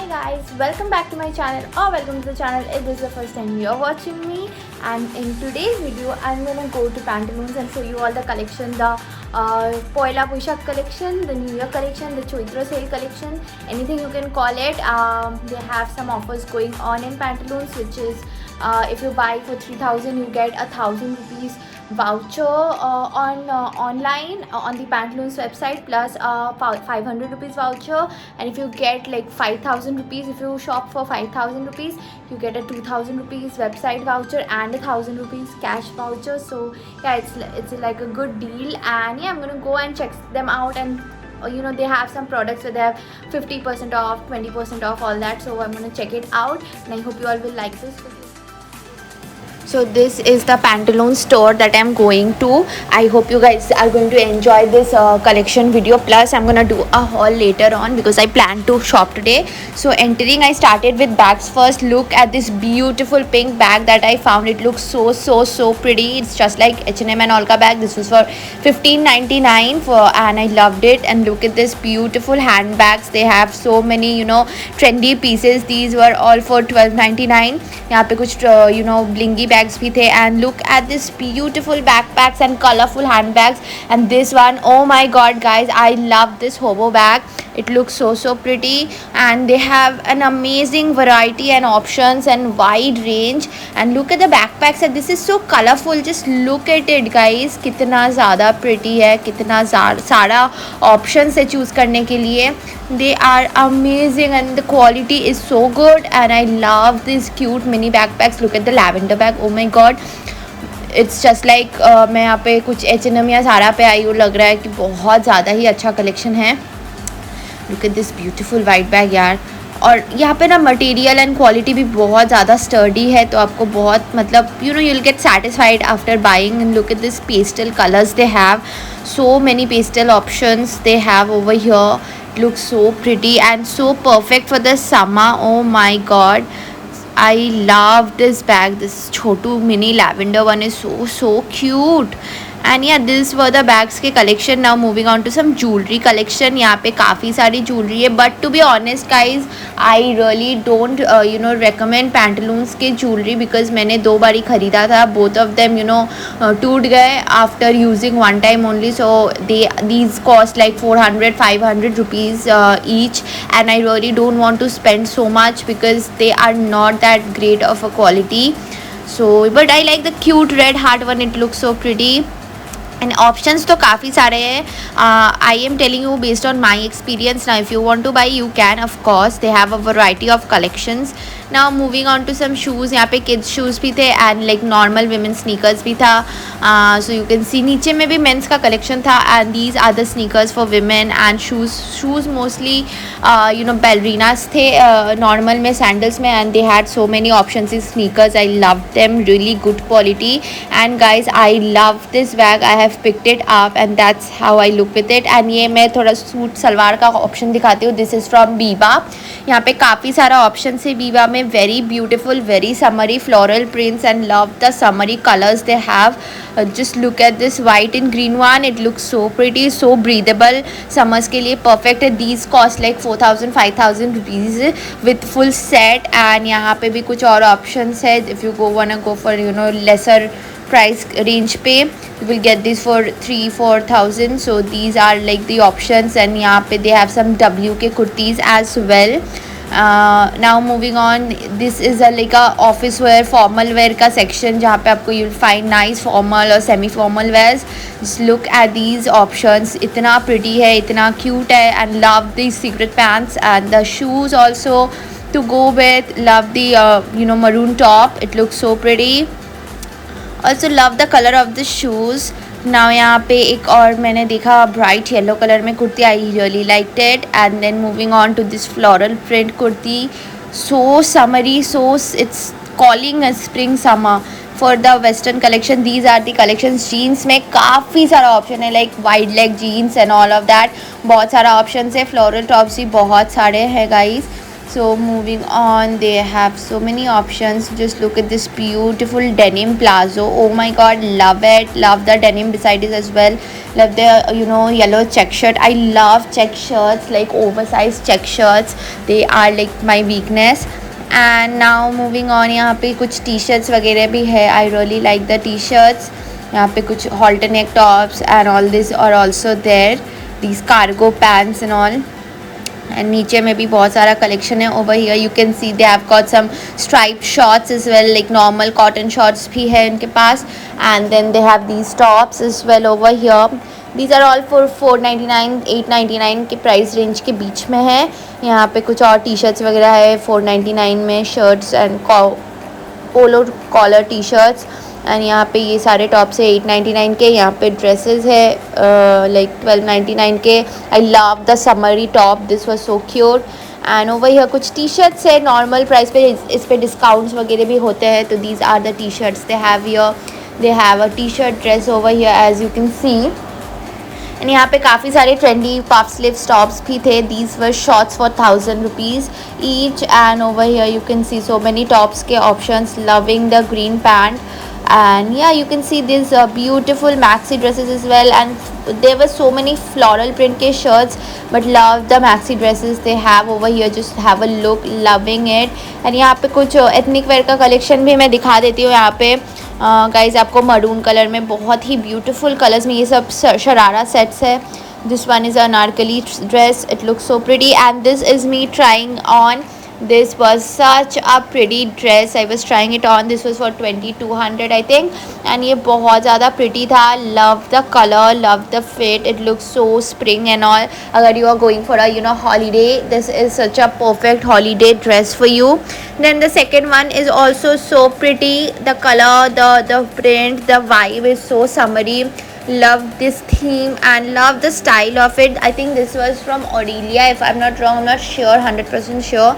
Hi guys, welcome back to my channel or welcome to the channel if this is the first time you are watching me. And in today's video I'm gonna go to Pantaloons and show you all the collection, the Poila Pushak collection, the New Year collection, the Chaitra sale collection, anything you can call it. They have some offers going on in Pantaloons, which is if you buy for 3,000 you get 1,000 rupees voucher online on the Pantaloons website, plus 500 rupees voucher. And if you get like 5,000 rupees, if you shop for 5,000 rupees, you get a 2,000 rupees website voucher and 1,000 rupees cash voucher. So yeah, it's like a good deal. And yeah, I'm gonna go and check them out. And you know, they have some products where they have 50% off, 20% off, all that. So I'm gonna check it out and I hope you all will like this. So this is the Pantaloons store that I'm going to. I hope you guys are going to enjoy this collection video. Plus I'm gonna do a haul later on because I plan to shop today. So entering, I started with bags first. Look at this beautiful pink bag that I found. It looks so pretty. It's just like H&M and Alka bag. This was for 15.99 and I loved it. And look at this beautiful handbags. They have so many, you know, trendy pieces. These were all for 12.99. यहाँ पे कुछ you know blingy bags भी थे. And look at this beautiful backpacks and colorful handbags. And this one, oh my god guys, I love this hobo bag. It looks so pretty, and they have an amazing variety and options and wide range. And look at the backpacks, and this is so colorful. Just look at it guys, कितना ज़्यादा pretty है, कितना सारा options है choose करने के लिए. They are amazing and the quality is so good, and I love these cute mini backpacks. Look at the lavender bag, oh my god, it's just like मैं यहाँ पे कुछ H&M या ज़ारा पे आई हूँ. लग रहा है कि बहुत ज़्यादा ही अच्छा कलेक्शन है. Look at this beautiful white bag यार. और यहाँ पे ना मटेरियल एंड क्वालिटी भी बहुत ज़्यादा स्टर्डी है, तो आपको बहुत मतलब you know you will get satisfied after buying. And look at this pastel colours they have. So many pastel options they have over here. It looks so pretty and so perfect for the summer. Oh my god, I love this bag. This chotu mini lavender one is so cute. And yeah, these were the bags के collection. Now moving on to some jewelry collection. यहाँ पे काफ़ी सारी jewelry है, but to be honest guys, I really don't you know recommend Pantaloons के jewelry because मैंने 2 बारी ख़रीदा था. Both of them you know टूट गए after using one time only. So these cost like 400-500 rupees each, and I really don't want to spend so much because they are not that great of a quality. So but I like the cute red heart one. It looks so pretty. And options तो काफ़ी सारे हैं. I am telling you based on my experience. Now if you want to buy you can, of course they have a variety of collections. Now moving on to some shoes. यहाँ पे kids shoes भी थे and like normal women sneakers भी था. So you can see नीचे में भी men's का collection था, and these are the sneakers for women. And shoes mostly you know ballerinas थे normal में, sandals में, and they had so many options in sneakers. I loved them, really good quality. And guys, I love this bag. I have picked it up and that's how I look with it. And ये मैं थोड़ा suit salwar का option दिखाती हूँ. This is from Biba. यहाँ पे काफ़ी सारा ऑप्शन है बीबा में. Very beautiful, very summary floral prints, and love the summary colours they have. just look at this white and green one. It looks so pretty, so breathable. Summers के लिए perfect है. These cost like 4,000-5,000 rupees with full set. and यहाँ पे भी कुछ और options है. if you wanna go for you know lesser price range पे, you will get this for 3,000-4,000. so these are like the options. and यहाँ पे they have some W के kurtis as well. now moving on, this is a like a office wear, formal wear का section जहाँ पे आपको you'll find nice formal और semi formal wears. just look at these options. इतना pretty है, इतना cute है. and love these secret pants and the shoes also to go with. love the you know maroon top. it looks so pretty. also love the color of the shoes. now यहाँ पे एक और मैंने देखा bright yellow color में kurti. I really liked it. and then moving on to this floral print kurti. so summery, so it's calling a spring summer for the western collection. these are the collections. jeans में काफ़ी सारा option है like wide leg jeans and all of that. बहुत सारा options है. floral tops भी बहुत सारे हैं guys. So moving on, they have so many options. Just look at this beautiful denim plazo. Oh my god, love it. Love the denim beside it as well. Love the yellow check shirt. I love check shirts, like oversized check shirts. They are like my weakness. And now moving on, यहाँ पे कुछ t-shirts वगैरह भी है. I really like the t-shirts. यहाँ पे कुछ halter neck tops and all this are also there. These cargo pants and all. And नीचे में भी बहुत सारा collection है. Over here you can see they have got some striped shorts as well, like normal cotton shorts भी है इनके पास. And then they have these tops as well over here. These are all for 499 899 के price range के बीच में है. यहाँ पे कुछ और टी शर्ट्स वगैरह है 499 में, shirts and polo collar T shirts. And यहाँ पे ये सारे टॉप्स है 899 के. यहाँ पे ड्रेसेस है लाइक 1299 के. I love the summery top, this was so cute. And over here कुछ टी शर्ट्स है नॉर्मल प्राइस पे. इस पे डिस्काउंट्स वगैरह भी होते हैं. तो these are the T shirts they have here. They have a T shirt dress over here as you can see. And यहाँ पे काफ़ी सारे ट्रेंडी पफ स्लीव टॉप्स भी थे. These were shorts for 1000 rupees each. And over here you can see so many tops के options. Loving the green pant. And yeah, you can see these beautiful maxi dresses as well. And there were so many floral print के shirts, but love the maxi dresses they have over here. Just have a look, loving it. And यहाँ पे कुछ ethnic wear का collection भी मैं दिखा देती हूँ. यहाँ पे guys आपको मरून कलर में बहुत ही beautiful colors में ये सब शरारा sets है. This one is a Anarkali dress. It looks so pretty. And this is me trying on. This was such a pretty dress. I was trying it on. This was for 2200 I think. And ये बहुत ज़्यादा pretty था. Love the color, love the fit. It looks so spring and all. अगर you are going for a holiday, this is such a perfect holiday dress for you. Then the second one is also so pretty. The color, the print, the vibe is so summery. Love this theme and love the style of it. I think this was from Aurelia if I'm not wrong. I'm not sure, 100% sure,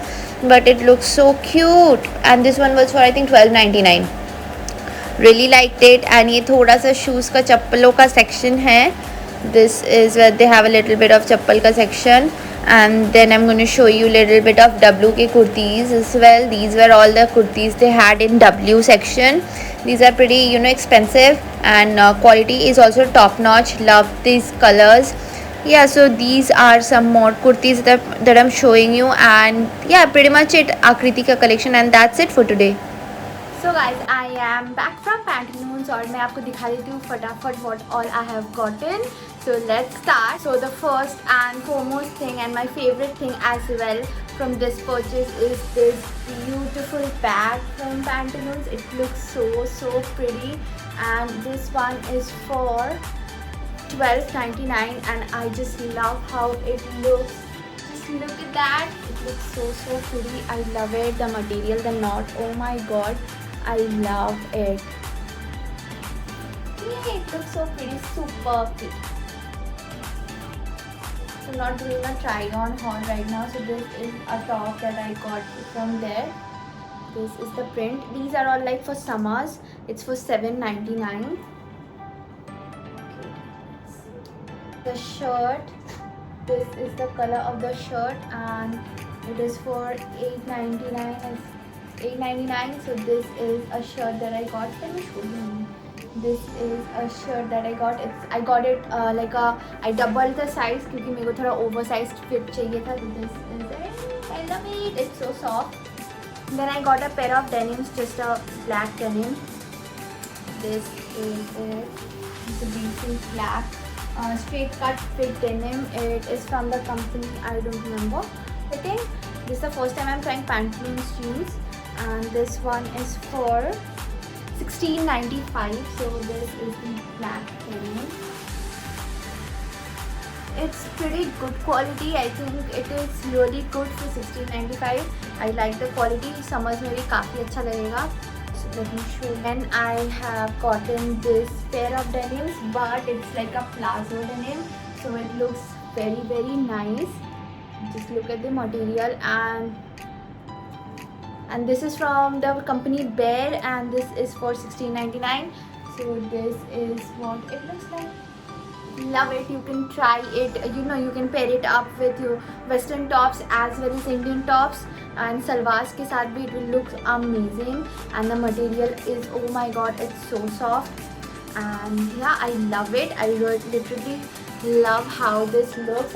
but it looks so cute. And this one was for I think 1299. Really liked it. And ये थोड़ा सा shoes का चप्पलों का section है. This is where they have a little bit of चप्पल का section. And then I'm going to show you little bit of W के kurtis as well. These were all the kurtis they had in W section. These are pretty expensive, and quality is also top notch. Love these colors. Yeah, so these are some more kurtis that I'm showing you. And yeah, pretty much it Akriti ka collection. And that's it for today. So guys, I am back from Pantaloons और मैं आपको दिखा देती हूँ फटाफट what all I have gotten. So let's start. So the first and foremost thing and my favorite thing as well from this purchase is this beautiful bag from Pantaloons. It looks so pretty, and this one is for 1299 and I just love how it looks. Just look at that. It looks so pretty. I love it. The material, the knot, oh my god, I love it. Yeah, it looks so pretty, super pretty. So I'm not doing a try on haul right now. So this is a top that I got from there. This is the print. These are all like for summers. It's for $7.99. The shirt. This is the color of the shirt and it is for $8.99. $8.99. So this is a shirt that I got. Let me show you. This is a shirt that I got. I got it like I doubled the size क्योंकि मेरे को थोड़ा oversized fit चाहिए था. So this is it. I love it. It's so soft. Then I got a pair of denims, just a black denim. This is it. It's a decent black straight cut fit denim. It is from the company, I don't remember. I think this is the first time I'm trying Pantaloons jeans, and this one is for $16.95. So this is the black denim. It's pretty good quality. I think it is really good for $16.95. I like the quality. Summers में भी काफ़ी अच्छा लगेगा. So let me show you. And I have gotten this pair of denims, but it's like a plazo denim. So it looks very nice. Just look at the material, and this is from the company Bear, and this is for $16.99. So this is what it looks like. Love it. You can try it, you can pair it up with your western tops as well as Indian tops. and salwars ke sath bhi it will look amazing. And the material is, oh my god, it's so soft. And yeah, I love it. I literally love how this looks.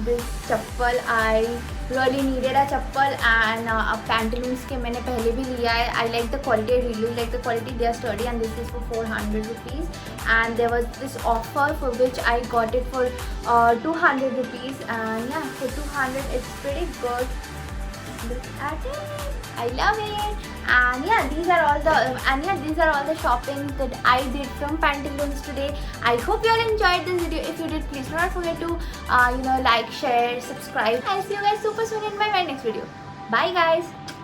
This chappal, I really needed a chappal, and Pantaloons के मैंने पहले भी लिया है. I like the quality, I really like the quality. They are sturdy, and this is for 400 rupees. And there was this offer for which I got it for 200 rupees. And yeah, for 200 it's pretty good. Look at it. I love it. And yeah, these are all the shopping that I did from Pantaloons today. I hope you all enjoyed this video. If you did, please do not forget to like, share, subscribe. I'll see you guys super soon in my next video. Bye guys.